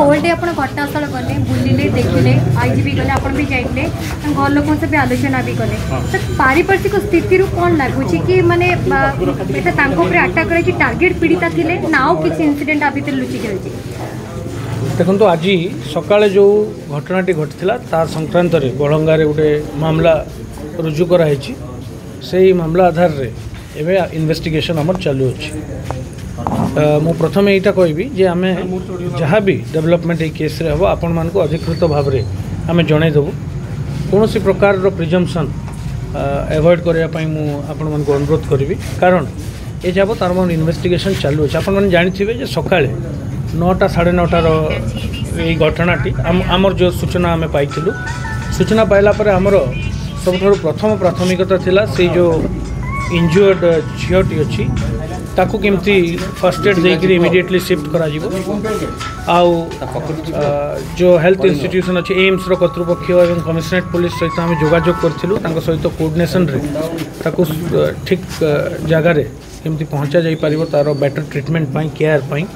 Whole day आप घटनास्थल गले बुलिले देखिले आईजीबी गले आप भी जाइए घर लोगों से भी आलोचना भी कले तो पारिपार्श्विक स्थिति कौन लगुच कि माने अटाक कर टार्गेट पीड़िता थे ना किसी इनसीडेंट आ भर लुचिक रही देखो आज सकाଳେ जो घटनाटी घटी तार संक्रांत रे बड़ंगारे गोटे मामला रुजु कराई से मामला आधार रे एवं इन्वेस्टिगेशन आमर चालू अच्छी मु प्रथम यहाँ कहबी जे आम जहाँ भी डेवलपमेंट केस रे हम आपण मान अधिकृत भाव में आम जनईदेवु कौन प्रकार प्रिजम्पशन एवॉइड करने आपण मान अनुरोध करी कारण ये जाबत आम इन्वेस्टिगेशन चालू अच्छे आपण जानी सकाळे 9टा 9:30 ये घटनाटी आमर जो सूचना आम पाई सूचना पाइला पर आमर सब प्रथम प्राथमिकता थिला से जो इंजुर्ड झीटी अच्छी ताकू केमती फर्स्ट एड देकर इमिडिएटली शिफ्ट करा आउ जो हेल्थ इंस्टीट्यूशन अच्छे एम्स कर्तृपक्ष और कमिशनरेट पुलिस सहित आम जोगाजोग करूँ सहित कोऑर्डिनेशन रे ताकू ठीक जगार केमती पहुँचा जाई पारिबो तार बेटर ट्रीटमेंट पाई केयर पाई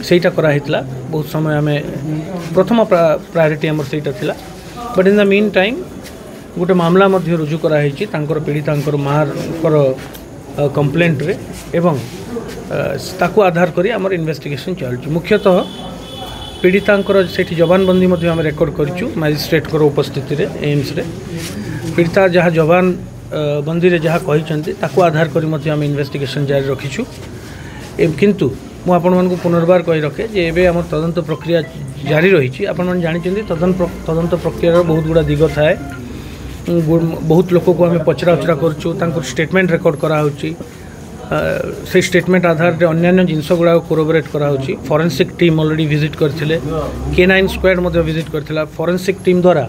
सेटा कराइला बहुत समय आम प्रथम प्रायोरिटी आमर सेटा थिला but in the mean time गोटे मामला रुजु कराई पीड़िता मार कंप्लेंट रे एवं ताकू आधार करी आमर इन्वेस्टिगेशन चलुची मुख्यतः पीड़िता से जबानबंदी आम रेकर्ड करूँ मजिस्ट्रेट उपस्थिति रे एम्स रे पीड़िता जहाँ जबान बंदी रे जहाँ कही ताकू आधार करी आम इन्वेस्टिगेशन जारी रखीचु किंतु मु आपण मानक पुनर्बार कही रखे जे एबे आम तदंत प्रक्रिया जारी रही आपण मैंने जानी तदंत प्रक्रिया बहुत गुड़ा दिग थाए बहुत लोक को आम पचरा उचरा करूँ स्टेटमेंट रेकर्ड कराऊँगी से स्टेटमेंट आधार रे अन्य जिनस गुड़ा कोरोबरेट कराऊँगी फॉरेंसिक टीम ऑलरेडी विजिट करथिले K9 स्क्वाड विजिट करथिला फॉरेंसिक टीम द्वारा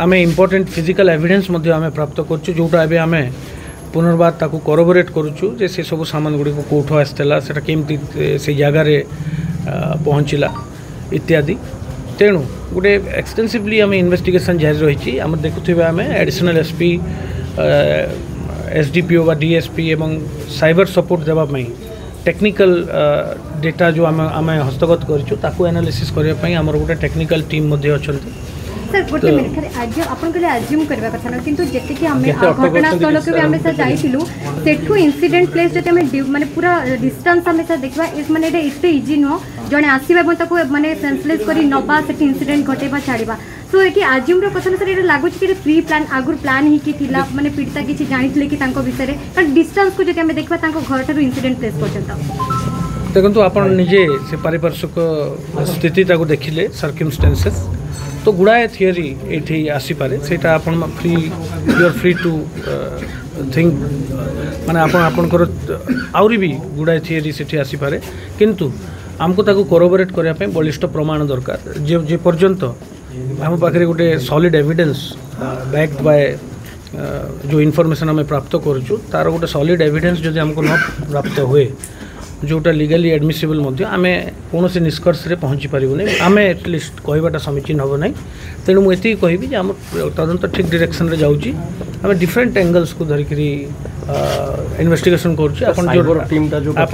आम इम्पोर्टेंट फिजिकल एविडेंस आम प्राप्त करूँ जोटा एबे आम पुनर्बार ताकू कोरोबरेट करूँ जे से सब सामान गुड़ी कौटू आसला से केमती से जगार पहुँचला इत्यादि तेणु गोटे एक्सटेंसिवली आम इन्वेस्टिगेशन जारी रही आम देखुवे आम एडिशनल एसपी एसडीपीओ व डीएसपी एवं साइबर सपोर्ट देवाई टेक्निकल डेटा जो आम हस्तगत करूँ एनालिसिस करने आमर गोटे टेक्निकल टीम अच्छा सर गोटे मिनट खाली आज आपन कहले अज्यूम करबा कथा न किंतु जते कि हमें घटनास्थल के हमें से जाइथिलु सेठू इंसिडेंट प्लेस जते हमें माने पूरा डिस्टेंस हमें से देखबा इस माने एटा इते इजी नो जने आसीबा म ताको माने सेंसलेस करी नबा सेठी इंसिडेंट घटेबा छाड़ीबा सो एटी अज्यूम रो कथा न सर एटा लागु कि प्री प्लान आगुर प्लान ही कि थिला माने पीड़िता किछि जानिथिले कि तांको विषय रे पर डिस्टेंस को जते हमें देखबा तांको घर थारु इंसिडेंट प्लेस पर्यंत देखंतु आपण निजे से पारिपार्श्विक स्थिति ताको देखिले सर्कमस्टेंसेस तो गुड़ाए थियरी ये आसीपे से free you are free to think माने आपणकर आहरी भी गुड़ाए थियरी से आसीपे किंतु आमको ताको कोरोबरेट करने बलिष्ठ प्रमाण दरकार जे पर्यंत आम पाखे गोटे सॉलिड एविडेंस बैक्ड बाय जो इनफॉरमेशन आम प्राप्त करूँ तार गोटे सॉलिड एविडेंस जब आमको न प्राप्त हुए जोटा लीगली एडमिसिबल आम कौन से निष्कर्ष रे पहुँची पारूँ नहीं आम एटलिस्ट कहवाटा समीचीन हम ना तेणु मुझे कहबी आम तदंत ठीक डायरेक्शन रे जाऊँगी आम डिफरेंट एंगल्स को धरिकी इन्वेस्टिगेशन कर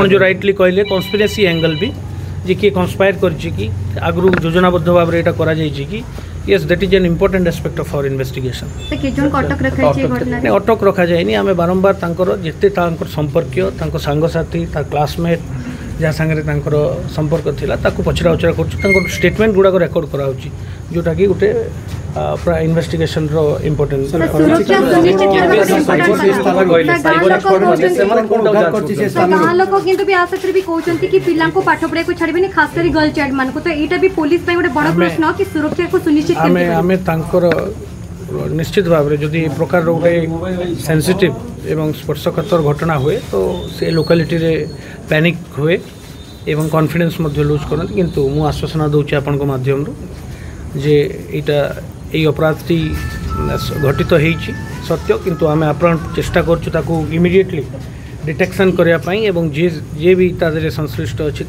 जो राइटली कहले कन्स्पिरेसी एंगल भी जे किए कन्स्पायर कर आगु योजनाबद्ध भाव में यहाँ कर yes that is an important aspect of our investigation अटक रखा जाए आम बारंबार जिते संपर्क सांगसाथी क्लासमेट जहाँ सांगे संपर्क थिला ताकू पचरा उचरा कर स्टेटमेंट गुड़ाक रेकर्ड कराऊँगी जोटा कि गोटे इन्वेस्टिगेशन रो इम्पोर्टेंट पाठ पढ़ा को छाड़बे खास कर गर्ल चाइल्ड मान तो यहाँ भी पुलिस गोटे बड़ प्रश्न कि सुरक्षा को सुनिश्चित आम निश्चित भाव में जदि प्रकार गोटे सेंसिटिव एवं स्पर्शकातर घटना हुए तो से लोकालिटी रे पैनिक हुए एवं कॉन्फिडेंस लूज करते किंतु मु आश्वासन दूची आपण माध्यम जे यही अपराधी घटित होती सत्य किंतु आम आप्राण चेष्टा करूँ इमिडिएटली डिटेक्शन करने एवं जे भी तादरे संश्लिष्ट अच्छी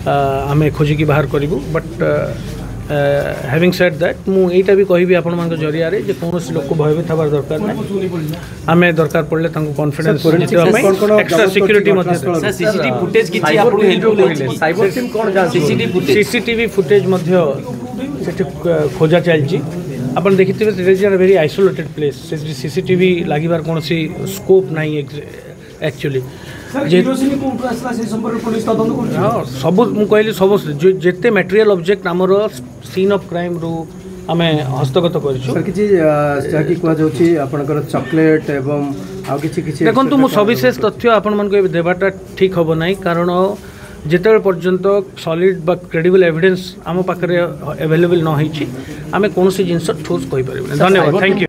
आम खोजिकी बाहर करूँ बट हैविंग सेड दैट मुझा भी कहि आपण मान जरिया जे कौन लोक को भयभीत हबार दरकार ना आम दरकार पड़े confidence extra security CCTV footage किछि आपन हेल्प साइबर टीम कोन जा सीसीटीवी फुटेज खोजा चलती अपन देखिए it is a very isolated place CCTV लागिबार कौन स्कोप नहीं एक्चुअली सब मुझे कहली सब जिते मटेरियल ऑब्जेक्ट आमर सीन ऑफ क्राइम रु आम हस्तगत चॉकलेट एवं देखो मु सविशेष तथ्य आपण मन को देवाटा ठीक हम ना कारण जिते पर्यंत सॉलिड बा क्रेडिबल एविडेंस आम पाखे अवेलेबल न होती आम कौन जिनस ठोस कहीपर। धन्यवाद, थैंक यू।